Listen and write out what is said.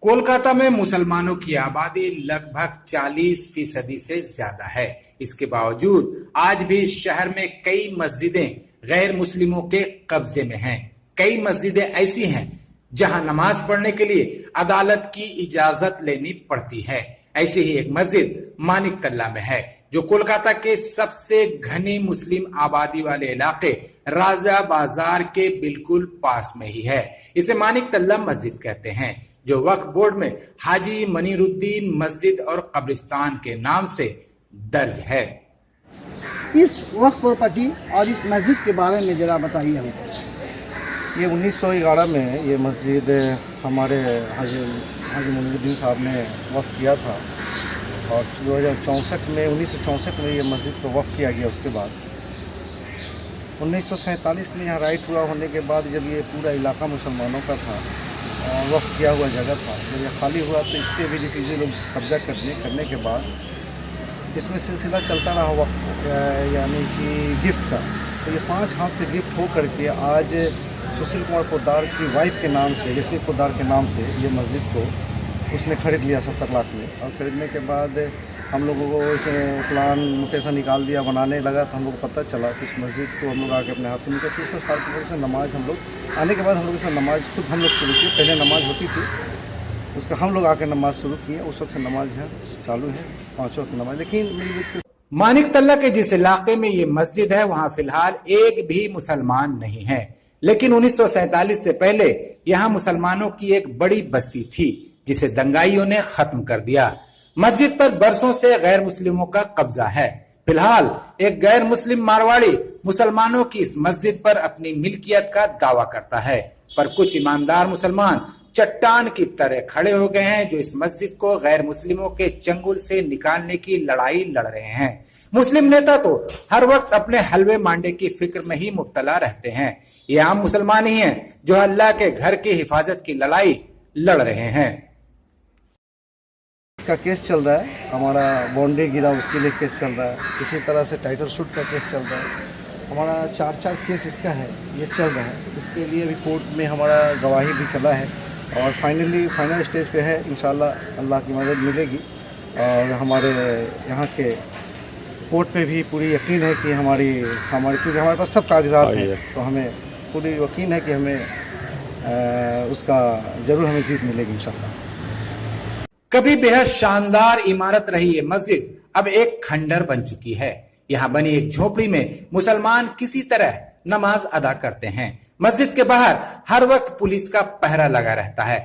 कोलकाता में मुसलमानों की आबादी लगभग 40% से ज्यादा है। इसके बावजूद आज भी शहर में कई मस्जिदें गैर मुस्लिमों के कब्जे में हैं। कई मस्जिदें ऐसी हैं जहां नमाज पढ़ने के लिए अदालत की इजाजत लेनी पड़ती है। ऐसी ही एक मस्जिद मानिक तल्ला में है, जो कोलकाता के सबसे घनी मुस्लिम आबादी वाले इलाके राजा बाजार के बिल्कुल पास में ही है। इसे मानिक तल्ला मस्जिद कहते हैं, जो वक्फ बोर्ड में हाजी मनीरुद्दीन मस्जिद और कब्रिस्तान के नाम से दर्ज है। इस वक्फ प्रॉपर्टी और इस मस्जिद के बारे में जरा बताइए हमको। ये 1911 में ये मस्जिद हमारे हाजी मनीरुद्दीन साहब ने वक्फ किया था और 1964 में ये मस्जिद को वक्फ किया गया। उसके बाद 1947 में यहाँ राइट हुआ होने के बाद जब ये पूरा इलाका मुसलमानों का था, वक्फ किया हुआ जगह था, जब ये खाली हुआ तो इस पर भी रिफ्यूजी लोग कब्जा करने के बाद इसमें सिलसिला चलता रहा वक्फ यानी कि गिफ्ट का। तो ये 5 हाथ से गिफ्ट हो करके आज सुशील कुमार पोद्दार की वाइफ के नाम से, रश्मि पोद्दार के नाम से ये मस्जिद को उसने ख़रीद लिया 70 लाख में। और ख़रीदने के बाद हम लोगों को इसमें प्लान मुकेशा निकाल दिया, बनाने लगा। तो हम लोग को पता चला कि इस मस्जिद को हम लोग आके अपने हाथों में 30 साल की इसमें नमाज हम लोग आने के बाद हम लोग इसमें नमाज खुद हम लोग शुरू किए। पहले नमाज होती थी, उसका हम लोग आके नमाज शुरू किए। उस वक्त से नमाज है चालू है, 5 वक्त नमाज। लेकिन मानिक तल्ला के जिस इलाके में ये मस्जिद है वहां फिलहाल एक भी मुसलमान नहीं है, लेकिन 1947 से पहले यहाँ मुसलमानों की एक बड़ी बस्ती थी जिसे दंगाइयों ने खत्म कर दिया। मस्जिद पर बरसों से गैर मुस्लिमों का कब्जा है। फिलहाल एक गैर मुस्लिम मारवाड़ी मुसलमानों की इस मस्जिद पर अपनी मिल्कियत का दावा करता है, पर कुछ ईमानदार मुसलमान चट्टान की तरह खड़े हो गए हैं, जो इस मस्जिद को गैर मुस्लिमों के चंगुल से निकालने की लड़ाई लड़ रहे हैं। मुस्लिम नेता तो हर वक्त अपने हलवे मांडे की फिक्र में ही मुब्तला रहते हैं। ये आम मुसलमान ही हैं जो अल्लाह के घर की हिफाजत की लड़ाई लड़ रहे हैं। इसका केस चल रहा है, हमारा बाउंड्री गिरा उसके लिए केस चल रहा है। इसी तरह से टाइटल शूट का केस चल रहा है। हमारा 4 केस इसका है, ये चल रहा है। इसके लिए अभी कोर्ट में हमारा गवाही भी चला है और फाइनल स्टेज पे है। इंशाल्लाह अल्लाह की मदद मिलेगी और हमारे यहाँ के कोर्ट पे भी पूरी यकीन है कि हमारी क्योंकि हमारे पास सब कागजात हैं, तो हमें पूरी यकीन है कि हमें उसका ज़रूर हमें जीत मिलेगी इंशाल्लाह। कभी बेहद शानदार इमारत रही ये मस्जिद अब एक खंडर बन चुकी है। यहाँ बनी एक झोपड़ी में मुसलमान किसी तरह नमाज अदा करते हैं। मस्जिद के बाहर हर वक्त पुलिस का पहरा लगा रहता है।